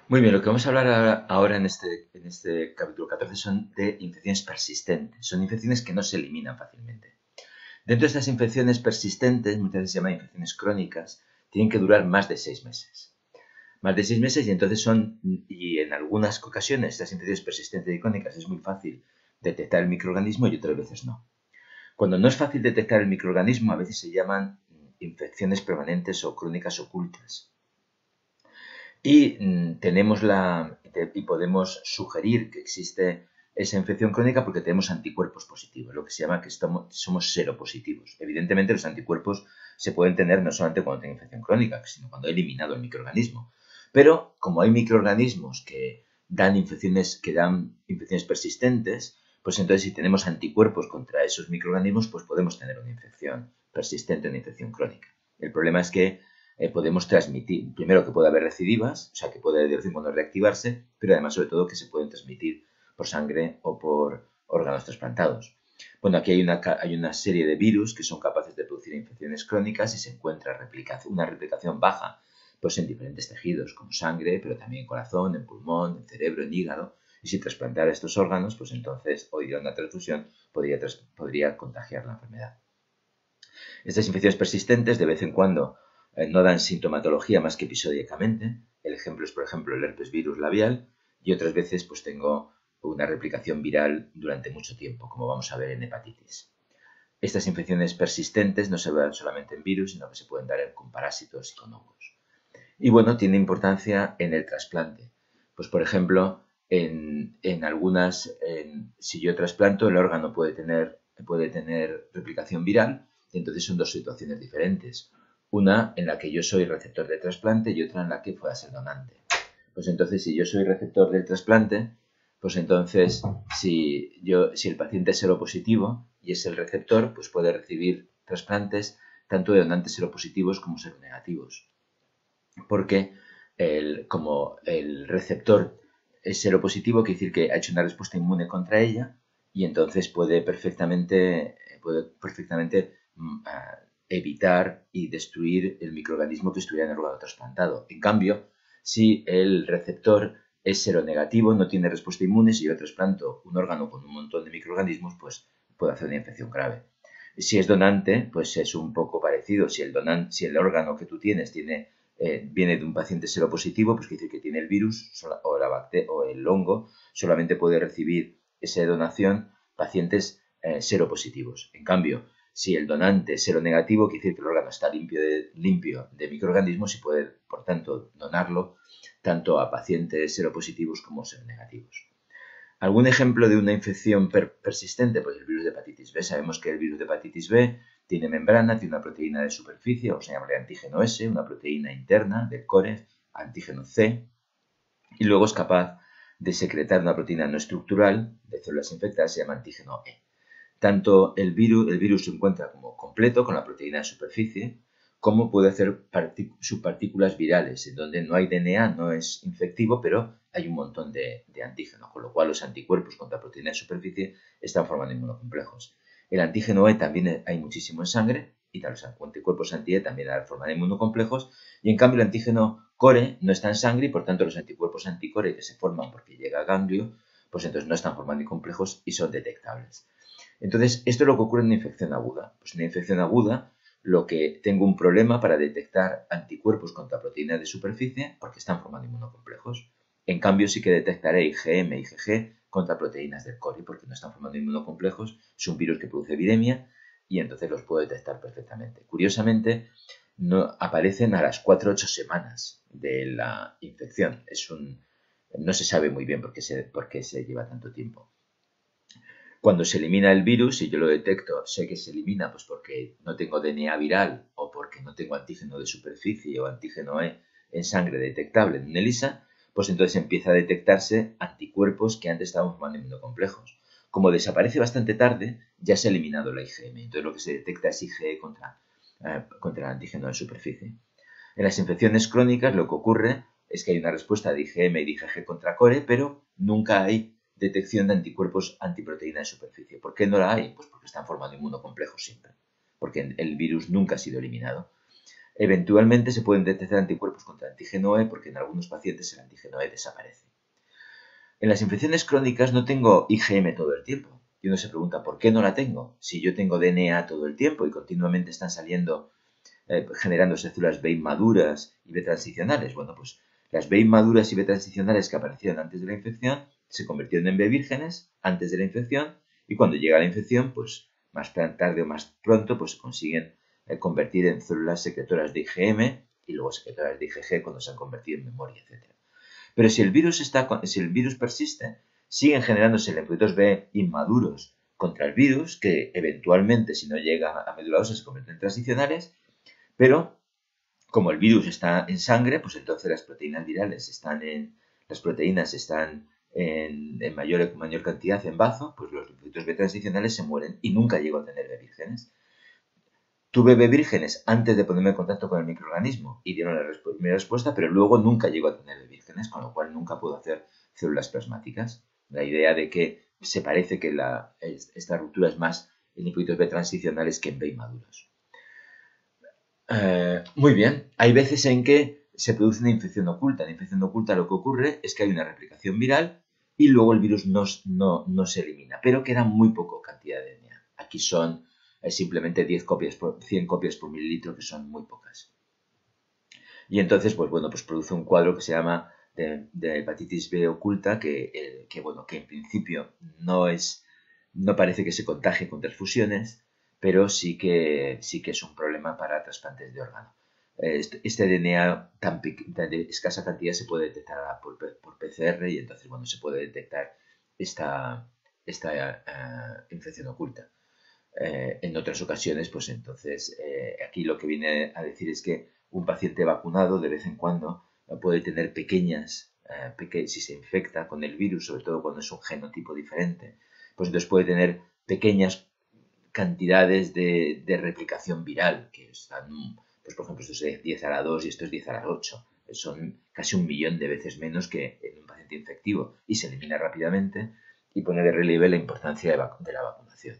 Muy bien, lo que vamos a hablar ahora en este capítulo 14 son de infecciones persistentes. Son infecciones que no se eliminan fácilmente. Dentro de estas infecciones persistentes, muchas veces se llaman infecciones crónicas, tienen que durar más de 6 meses. Más de 6 meses y en algunas ocasiones estas infecciones persistentes y crónicas es muy fácil detectar el microorganismo y otras veces no. Cuando no es fácil detectar el microorganismo, a veces se llaman infecciones permanentes o crónicas ocultas. Y podemos sugerir que existe esa infección crónica porque tenemos anticuerpos positivos, lo que se llama que somos seropositivos. Evidentemente los anticuerpos se pueden tener no solamente cuando tengo infección crónica, sino cuando he eliminado el microorganismo. Pero como hay microorganismos que dan infecciones persistentes, pues entonces si tenemos anticuerpos contra esos microorganismos, pues podemos tener una infección persistente, una infección crónica. El problema es que podemos transmitir, primero que puede haber recidivas, o sea que puede de vez en cuando reactivarse, pero además sobre todo que se pueden transmitir por sangre o por órganos trasplantados. Bueno, aquí hay una serie de virus que son capaces de producir infecciones crónicas y se encuentra una replicación baja pues en diferentes tejidos, como sangre, pero también en corazón, en pulmón, en cerebro, en hígado. Y si trasplantar estos órganos, pues entonces, o ir a una transfusión, podría contagiar la enfermedad. Estas infecciones persistentes de vez en cuando no dan sintomatología más que episódicamente. El ejemplo es, por ejemplo, el herpes virus labial y otras veces pues tengo una replicación viral durante mucho tiempo, como vamos a ver en hepatitis. Estas infecciones persistentes no se dan solamente en virus, sino que se pueden dar con parásitos y con hongos. Y bueno, tiene importancia en el trasplante. Pues por ejemplo, si yo trasplanto, el órgano puede tener replicación viral, y entonces son dos situaciones diferentes. Una en la que yo soy receptor de trasplante y otra en la que pueda ser donante. Pues entonces, si yo soy receptor del trasplante, pues entonces, si el paciente es seropositivo y es el receptor, pues puede recibir trasplantes tanto de donantes seropositivos como seronegativos, porque como el receptor es seropositivo, quiere decir que ha hecho una respuesta inmune contra ella y entonces puede perfectamente evitar y destruir el microorganismo que estuviera en el órgano trasplantado. En cambio, si el receptor es seronegativo, no tiene respuesta inmune, si yo trasplanto un órgano con un montón de microorganismos, pues puede hacer una infección grave. Si es donante, pues es un poco parecido. Si el órgano que tú tienes viene de un paciente seropositivo, pues quiere decir que tiene el virus o el hongo, solamente puede recibir esa donación pacientes seropositivos. En cambio, si el donante es seronegativo, quiere decir que el órgano está limpio de microorganismos y puede, por tanto, donarlo tanto a pacientes seropositivos como seronegativos. ¿Algún ejemplo de una infección persistente? Pues el virus de hepatitis B. Sabemos que el virus de hepatitis B tiene membrana, tiene una proteína de superficie, o se llama antígeno S, una proteína interna del core, antígeno C, y luego es capaz de secretar una proteína no estructural de células infectadas, se llama antígeno E. Tanto el virus se encuentra como completo con la proteína de superficie, como puede hacer subpartículas virales, en donde no hay DNA, no es infectivo, pero hay un montón de antígenos, con lo cual los anticuerpos contra proteína de superficie están formando inmunocomplejos. El antígeno E también hay muchísimo en sangre, y los anticuerpos anti-E también forman inmunocomplejos, y en cambio el antígeno core no está en sangre y por tanto los anticuerpos anticore que se forman porque llega a ganglio, pues entonces no están formando complejos y son detectables. Entonces, esto es lo que ocurre en una infección aguda. Pues en una infección aguda, lo que tengo un problema para detectar anticuerpos contra proteínas de superficie porque están formando inmunocomplejos. En cambio, sí que detectaré IgM y IgG contra proteínas del core porque no están formando inmunocomplejos. Es un virus que produce viremia y entonces los puedo detectar perfectamente. Curiosamente, no aparecen a las 4 o 8 semanas de la infección. No se sabe muy bien por qué se lleva tanto tiempo. Cuando se elimina el virus, si yo lo detecto, sé que se elimina pues porque no tengo DNA viral o porque no tengo antígeno de superficie o antígeno E en sangre detectable en un ELISA, pues entonces empieza a detectarse anticuerpos que antes estaban formando inmunocomplejos. Como desaparece bastante tarde, ya se ha eliminado la IgM. Entonces lo que se detecta es IgE contra el antígeno de superficie. En las infecciones crónicas lo que ocurre es que hay una respuesta de IgM y de IgG contra core, pero nunca hay detección de anticuerpos antiproteína de superficie. ¿Por qué no la hay? Pues porque están formando inmunocomplejos siempre, porque el virus nunca ha sido eliminado. Eventualmente se pueden detectar anticuerpos contra el antígeno E porque en algunos pacientes el antígeno E desaparece. En las infecciones crónicas no tengo IgM todo el tiempo. Y uno se pregunta, ¿por qué no la tengo? Si yo tengo DNA todo el tiempo y continuamente están saliendo, generándose células B inmaduras y B transicionales. Bueno, pues las B inmaduras y B transicionales que aparecieron antes de la infección se convirtieron en B vírgenes antes de la infección y cuando llega la infección, pues más tarde o más pronto, pues se consiguen convertir en células secretoras de IgM y luego secretoras de IgG cuando se han convertido en memoria, etc. Pero si el virus persiste, siguen generándose linfocitos B inmaduros contra el virus, que eventualmente, si no llega a médula ósea, se convierten en transicionales, pero como el virus está en sangre, pues entonces las proteínas virales están en mayor cantidad en bazo, pues los linfocitos B transicionales se mueren y nunca llego a tener B vírgenes. Tuve B vírgenes antes de ponerme en contacto con el microorganismo y dieron la primera respuesta, pero luego nunca llego a tener B vírgenes, con lo cual nunca puedo hacer células plasmáticas. La idea de que se parece que esta ruptura es más en linfocitos B transicionales que en B inmaduros. Muy bien, hay veces en que se produce una infección oculta. En la infección oculta lo que ocurre es que hay una replicación viral y luego el virus no se elimina, pero queda muy poca cantidad de DNA. Aquí son simplemente 100 copias por mililitro, que son muy pocas. Y entonces, pues bueno, pues produce un cuadro que se llama de hepatitis B oculta, que en principio no parece que se contagie con transfusiones, pero sí que es un problema para trasplantes de órgano. Este DNA de escasa cantidad se puede detectar por PCR y entonces, bueno, se puede detectar esta infección oculta. En otras ocasiones, pues entonces, aquí lo que viene a decir es que un paciente vacunado de vez en cuando puede tener si se infecta con el virus, sobre todo cuando es un genotipo diferente, pues entonces puede tener pequeñas cantidades de replicación viral, que están, pues por ejemplo, esto es 10 a la 2 y esto es 10 a la 8. Son casi 1.000.000 de veces menos que en un paciente infectivo y se elimina rápidamente y pone de relieve la importancia de la vacunación.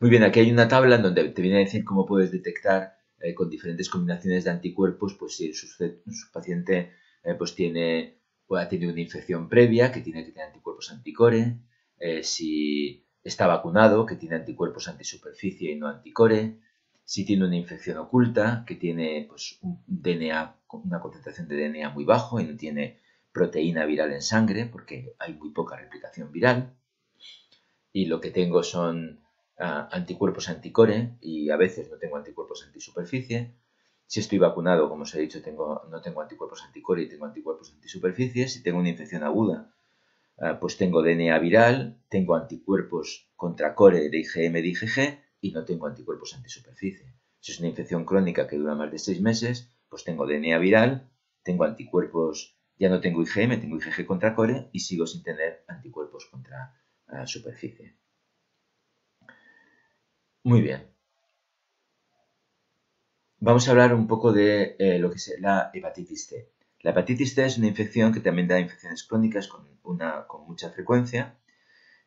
Muy bien, aquí hay una tabla en donde te viene a decir cómo puedes detectar con diferentes combinaciones de anticuerpos, pues si su paciente pues ha tenido una infección previa, que tiene que tener anticuerpos anticore, si está vacunado, que tiene anticuerpos antisuperficie y no anticore, si tiene una infección oculta, que tiene pues, una concentración de DNA muy bajo y no tiene proteína viral en sangre, porque hay muy poca replicación viral, y lo que tengo son anticuerpos anticore y a veces no tengo anticuerpos antisuperficie. Si estoy vacunado, como os he dicho, no tengo anticuerpos anticore y tengo anticuerpos antisuperficie. Si tengo una infección aguda, pues tengo DNA viral, tengo anticuerpos contra core de IgM de IgG y no tengo anticuerpos antisuperficie. Si es una infección crónica que dura más de 6 meses, pues tengo DNA viral, tengo anticuerpos, ya no tengo IgM, tengo IgG contra core y sigo sin tener anticuerpos contra superficie. Muy bien. Vamos a hablar un poco de lo que es la hepatitis C. La hepatitis C es una infección que también da infecciones crónicas con mucha frecuencia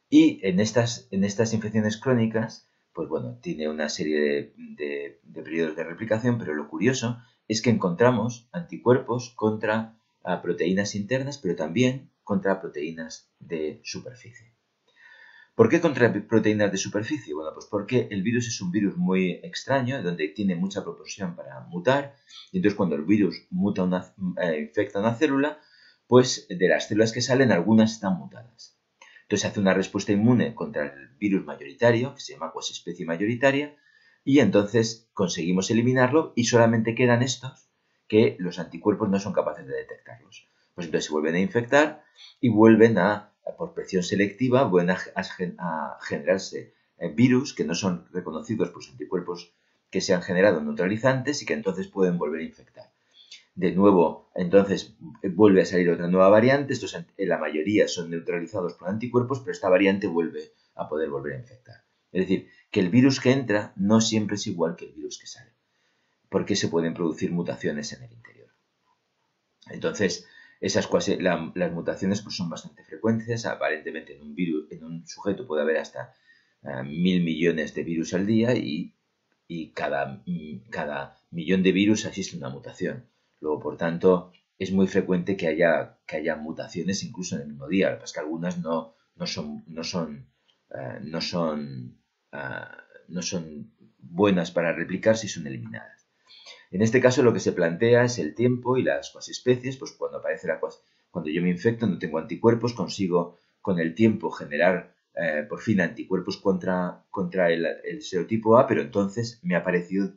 y en estas infecciones crónicas, pues bueno, tiene una serie de periodos de replicación, pero lo curioso es que encontramos anticuerpos contra proteínas internas, pero también contra proteínas de superficie. ¿Por qué contra proteínas de superficie? Bueno, pues porque el virus es un virus muy extraño, donde tiene mucha proporción para mutar, y entonces cuando el virus infecta una célula, pues de las células que salen, algunas están mutadas. Entonces hace una respuesta inmune contra el virus mayoritario, que se llama especie mayoritaria, y entonces conseguimos eliminarlo y solamente quedan estos que los anticuerpos no son capaces de detectarlos. Pues entonces se vuelven a infectar y vuelven por presión selectiva, vuelven a generarse virus que no son reconocidos por los anticuerpos que se han generado neutralizantes y que entonces pueden volver a infectar. De nuevo, entonces vuelve a salir otra nueva variante. Estos en la mayoría son neutralizados por anticuerpos, pero esta variante vuelve a poder volver a infectar. Es decir, que el virus que entra no siempre es igual que el virus que sale, porque se pueden producir mutaciones en el interior. Entonces, las mutaciones pues, son bastante frecuentes. Aparentemente en un sujeto puede haber hasta 1.000 millones de virus al día y y cada millón de virus existe una mutación. Luego, por tanto, es muy frecuente que haya mutaciones incluso en el mismo día. Lo que pasa es que algunas no son buenas para replicarse y son eliminadas. En este caso lo que se plantea es el tiempo y las cuasespecies. Pues cuando yo me infecto no tengo anticuerpos, consigo con el tiempo generar por fin anticuerpos contra el serotipo A, pero entonces me han aparecido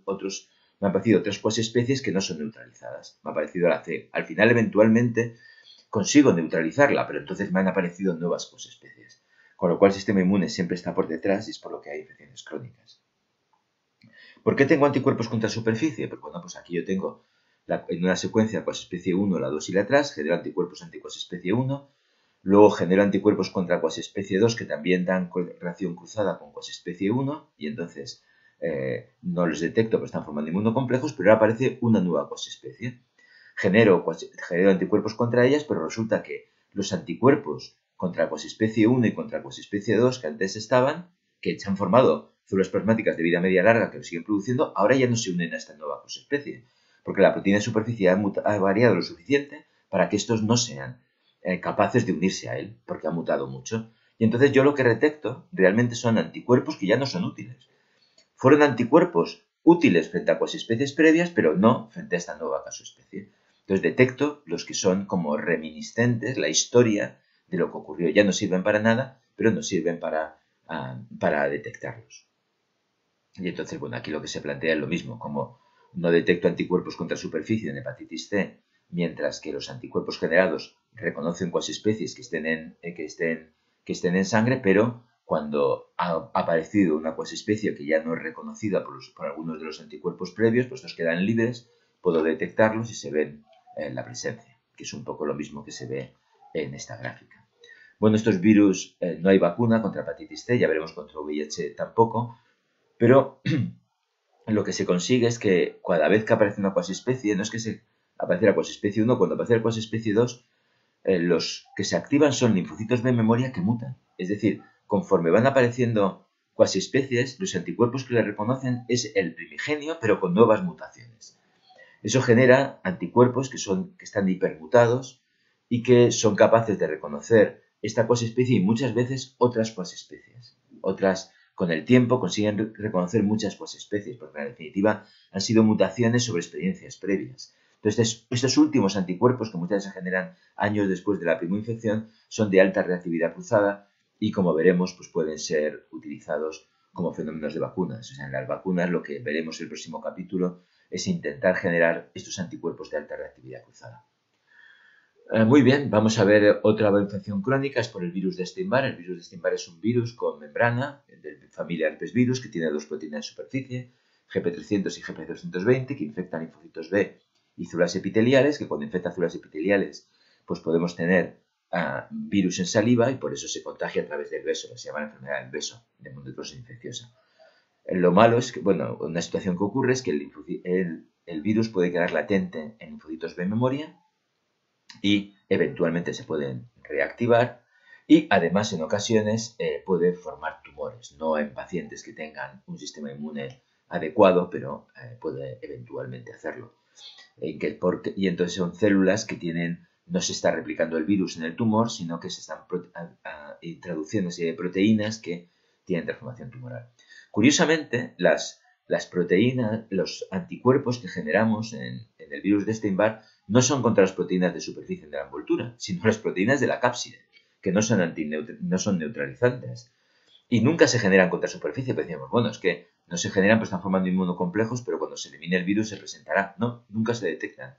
otras cuasespecies que no son neutralizadas. Me ha aparecido la C. Al final, eventualmente, consigo neutralizarla, pero entonces me han aparecido nuevas cuasespecies. Con lo cual el sistema inmune siempre está por detrás y es por lo que hay infecciones crónicas. ¿Por qué tengo anticuerpos contra superficie? Pues bueno, pues aquí yo tengo en una secuencia cuasespecie 1, la 2 y la 3, genero anticuerpos anticuasespecie 1, luego genero anticuerpos contra cuasespecie 2 que también dan reacción cruzada con cuasespecie 1 y entonces no los detecto porque están formando inmunocomplejos, pero ahora aparece una nueva cuasespecie. Genero anticuerpos contra ellas, pero resulta que los anticuerpos contra cuasespecie 1 y contra cuasespecie 2 que antes estaban, que se han formado células plasmáticas de vida media larga que lo siguen produciendo, ahora ya no se unen a esta nueva cuasespecie, porque la proteína de superficie ha variado lo suficiente para que estos no sean capaces de unirse a él, porque ha mutado mucho. Y entonces yo lo que detecto realmente son anticuerpos que ya no son útiles. Fueron anticuerpos útiles frente a cuasespecies previas, pero no frente a esta nueva casoespecie. Entonces detecto los que son como reminiscentes, la historia de lo que ocurrió. Ya no sirven para nada, pero nos sirven para detectarlos. Y entonces, bueno, aquí lo que se plantea es lo mismo, como no detecto anticuerpos contra superficie en hepatitis C, mientras que los anticuerpos generados reconocen cuasespecies que estén en sangre, pero cuando ha aparecido una cuasespecie que ya no es reconocida por algunos de los anticuerpos previos, pues estos quedan libres, puedo detectarlos y se ven en la presencia, que es un poco lo mismo que se ve en esta gráfica. Bueno, estos virus no hay vacuna contra hepatitis C, ya veremos contra VIH tampoco, pero lo que se consigue es que cada vez que aparece una cuasespecie, no es que se aparece la cuasespecie 1, cuando aparece la cuasespecie 2, los que se activan son linfocitos B memoria que mutan. Es decir, conforme van apareciendo cuasespecies, los anticuerpos que le reconocen es el primigenio, pero con nuevas mutaciones. Eso genera anticuerpos que están hipermutados y que son capaces de reconocer esta cuasespecie y muchas veces otras cuasespecies. Con el tiempo consiguen reconocer muchas cuasespecies, porque en definitiva han sido mutaciones sobre experiencias previas. Entonces, estos últimos anticuerpos, que muchas veces se generan años después de la primera infección, son de alta reactividad cruzada y, como veremos, pues pueden ser utilizados como fenómenos de vacunas. O sea, en las vacunas lo que veremos en el próximo capítulo es intentar generar estos anticuerpos de alta reactividad cruzada. Muy bien, vamos a ver otra infección crónica, es por el virus de Epstein-Barr. El virus de Epstein-Barr es un virus con membrana de familia herpesvirus que tiene dos proteínas en superficie, GP300 y GP220, que infectan linfocitos B y células epiteliales, que cuando infectan células epiteliales pues podemos tener virus en saliva y por eso se contagia a través del beso, se llama la enfermedad del beso, de mononucleosis infecciosa. Lo malo es que, bueno, una situación que ocurre es que el virus puede quedar latente en linfocitos B memoria y eventualmente se pueden reactivar y además en ocasiones puede formar tumores, no en pacientes que tengan un sistema inmune adecuado, pero puede eventualmente hacerlo. Y entonces son células que no se está replicando el virus en el tumor, sino que se están introduciendo proteínas que tienen transformación tumoral. Curiosamente, las proteínas, los anticuerpos que generamos en el virus de Epstein-Barr no son contra las proteínas de superficie de la envoltura, sino las proteínas de la cápside, que no son neutralizantes. Y nunca se generan contra superficie, pero decíamos, bueno, es que no se generan, pues están formando inmunocomplejos, pero cuando se elimine el virus se presentará. No, nunca se detectan.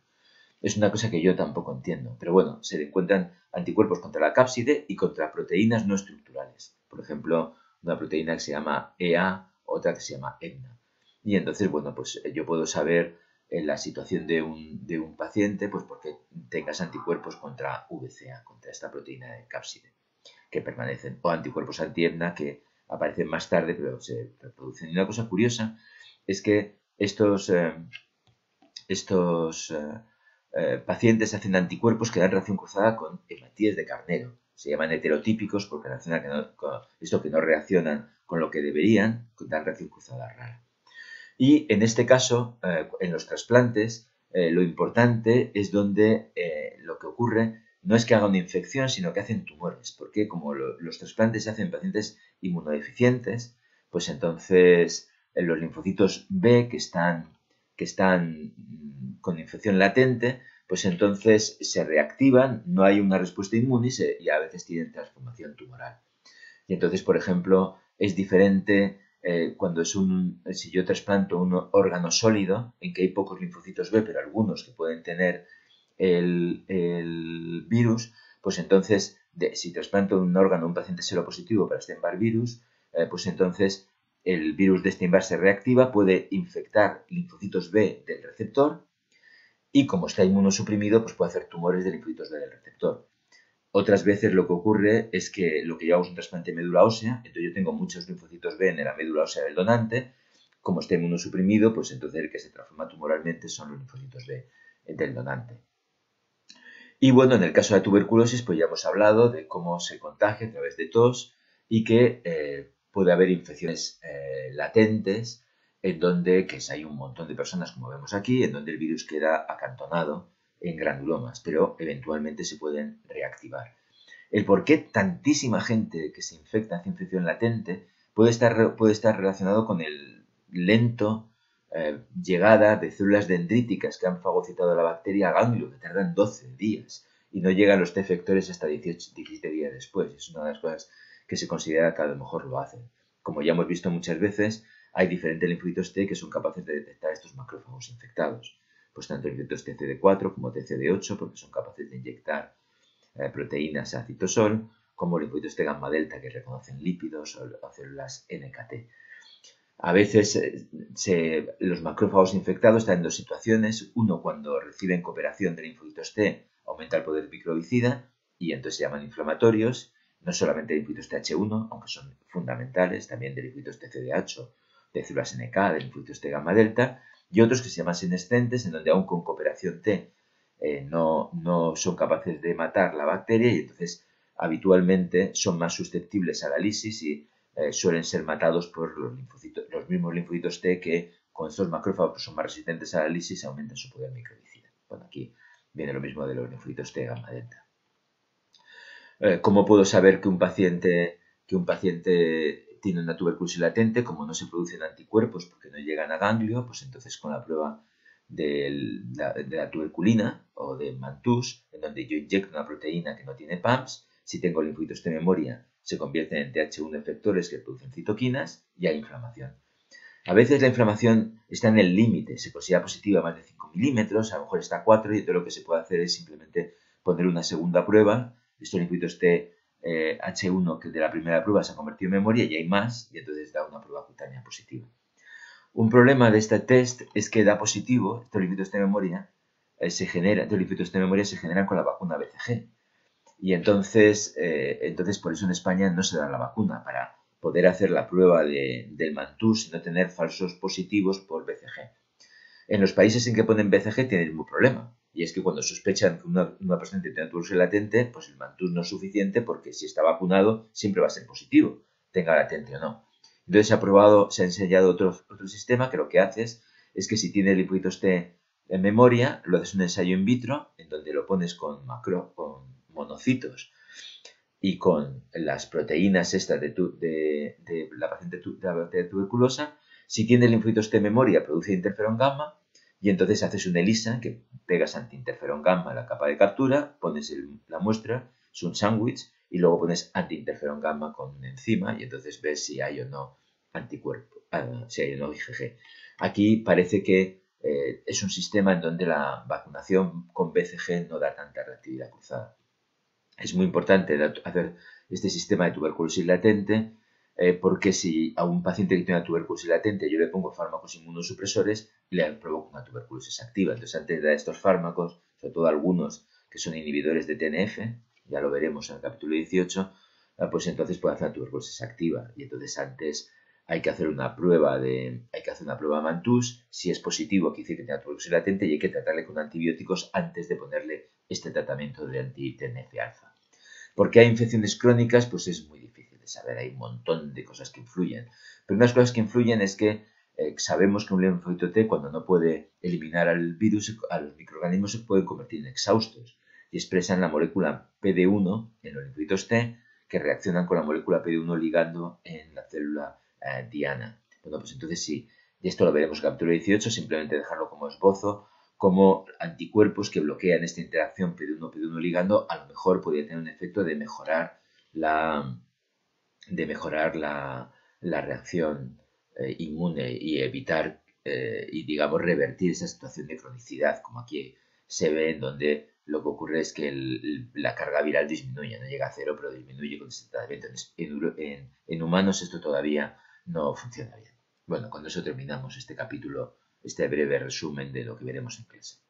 Es una cosa que yo tampoco entiendo. Pero bueno, se encuentran anticuerpos contra la cápside y contra proteínas no estructurales. Por ejemplo, una proteína que se llama EA, otra que se llama EGNA. Y entonces, bueno, pues yo puedo saber en la situación de un paciente, pues porque tengas anticuerpos contra VCA, contra esta proteína de cápside, que permanecen, o anticuerpos anti-EGNA que aparecen más tarde, pero se reproducen. Y una cosa curiosa es que estos pacientes hacen anticuerpos que dan reacción cruzada con hematíes de carnero. Se llaman heterotípicos porque esto que no reaccionan con lo que deberían, dan reacción cruzada rara. Y en este caso, en los trasplantes, lo importante es donde lo que ocurre no es que haga una infección, sino que hacen tumores, porque como los trasplantes se hacen en pacientes inmunodeficientes, pues entonces los linfocitos B que están con infección latente, pues entonces se reactivan, no hay una respuesta inmune y a veces tienen transformación tumoral. Y entonces, por ejemplo, es diferente cuando si yo trasplanto un órgano sólido, en que hay pocos linfocitos B, pero algunos que pueden tener el virus, pues entonces, si trasplanto un órgano a un paciente seropositivo para Epstein-Barr virus, pues entonces el virus de Epstein-Barr se reactiva, puede infectar linfocitos B del receptor y como está inmunosuprimido, pues puede hacer tumores de linfocitos B del receptor. Otras veces lo que ocurre es que lo que yo hago es un trasplante de médula ósea, entonces yo tengo muchos linfocitos B en la médula ósea del donante, como está inmunosuprimido, pues entonces el que se transforma tumoralmente son los linfocitos B del donante. Y bueno, en el caso de la tuberculosis, pues ya hemos hablado de cómo se contagia a través de tos y que puede haber infecciones latentes en donde hay un montón de personas, como vemos aquí, en donde el virus queda acantonado en granulomas, pero eventualmente se pueden reactivar. El por qué tantísima gente que se infecta hace infección latente puede estar relacionado con el lento llegada de células dendríticas que han fagocitado la bacteria a ganglio, que tardan 12 días y no llegan los T efectores hasta 17 días después. Es una de las cosas que se considera que a lo mejor lo hacen. Como ya hemos visto muchas veces, hay diferentes linfocitos T que son capaces de detectar estos macrófagos infectados. Pues tanto linfocitos TCD4 como TCD8, porque son capaces de inyectar proteínas a citosol, como linfocitos T gamma delta que reconocen lípidos o células NKT. A veces los macrófagos infectados están en dos situaciones. Uno, cuando reciben cooperación de linfocitos T, aumenta el poder microbicida y entonces se llaman inflamatorios. No solamente de linfocitos TH1, aunque son fundamentales, también de linfocitos TCD8, de células NK, de linfocitos T gamma delta, y otros que se llaman senescentes, en donde aún con cooperación T no son capaces de matar la bacteria y entonces habitualmente son más susceptibles a la lisis y suelen ser matados por los mismos linfocitos T que con estos macrófagos son más resistentes a la lisis aumentan su poder microbicida. Bueno, aquí viene lo mismo de los linfocitos T gamma delta. ¿Cómo puedo saber que un paciente tiene una tuberculosis latente? Como no se producen anticuerpos porque no llegan a ganglio, pues entonces con la prueba de la tuberculina o de Mantoux, en donde yo inyecto una proteína que no tiene PAMS, si tengo linfocitos de memoria, se convierten en TH1 efectores que producen citoquinas y hay inflamación. A veces la inflamación está en el límite, se considera positiva más de 5 milímetros, a lo mejor está a 4 y entonces lo que se puede hacer es simplemente poner una segunda prueba. Estos linfocitos TH1 que de la primera prueba se ha convertido en memoria y hay más y entonces da una prueba cutánea positiva. Un problema de este test es que da positivo, estos linfocitos de memoria se generan con la vacuna BCG. Y entonces por eso en España no se da la vacuna, para poder hacer la prueba del Mantoux y no tener falsos positivos por BCG. En los países en que ponen BCG tienen el mismo problema, y es que cuando sospechan que una persona tiene tuberculosis latente, pues el Mantoux no es suficiente porque si está vacunado siempre va a ser positivo, tenga latente o no. Entonces se ha enseñado otro sistema que lo que haces es que si tienes linfocitos T en memoria, lo haces un ensayo in vitro en donde lo pones con monocitos y con las proteínas estas de la paciente de la bacteria tuberculosa. Si tiene linfocitos T memoria, produce interferón gamma y entonces haces un ELISA que pegas antiinterferón gamma en la capa de captura, pones la muestra, es un sándwich y luego pones antiinterferón gamma con una enzima y entonces ves si hay o no anticuerpo, si hay o no IgG. Aquí parece que es un sistema en donde la vacunación con BCG no da tanta reactividad cruzada. Es muy importante hacer este sistema de tuberculosis latente porque si a un paciente que tiene una tuberculosis latente yo le pongo fármacos inmunosupresores, le provoco una tuberculosis activa. Entonces, antes de dar estos fármacos, sobre todo algunos que son inhibidores de TNF, ya lo veremos en el capítulo 18, pues entonces puede hacer una tuberculosis activa. Y entonces antes hay que hacer una prueba Mantoux. Si es positivo, quiere decir que tiene tuberculosis latente y hay que tratarle con antibióticos antes de ponerle este tratamiento de anti-TNF-alfa. ¿Por qué hay infecciones crónicas? Pues es muy difícil de saber, hay un montón de cosas que influyen. Pero unas cosas que influyen es que Sabemos que un linfocito T, cuando no puede eliminar al virus, a los microorganismos se pueden convertir en exhaustos y expresan la molécula PD1 en los linfocitos T, que reaccionan con la molécula PD1 ligando en la célula diana. Bueno, pues entonces sí, y esto lo veremos en el capítulo 18, simplemente dejarlo como esbozo, como anticuerpos que bloquean esta interacción PD1-PD1 ligando, a lo mejor podría tener un efecto de mejorar la reacción inmune y evitar y digamos revertir esa situación de cronicidad, como aquí se ve, en donde lo que ocurre es que la carga viral disminuye, no llega a cero, pero disminuye con este tratamiento. En humanos esto todavía no funciona bien. Bueno, con eso terminamos este capítulo, este breve resumen de lo que veremos en clase.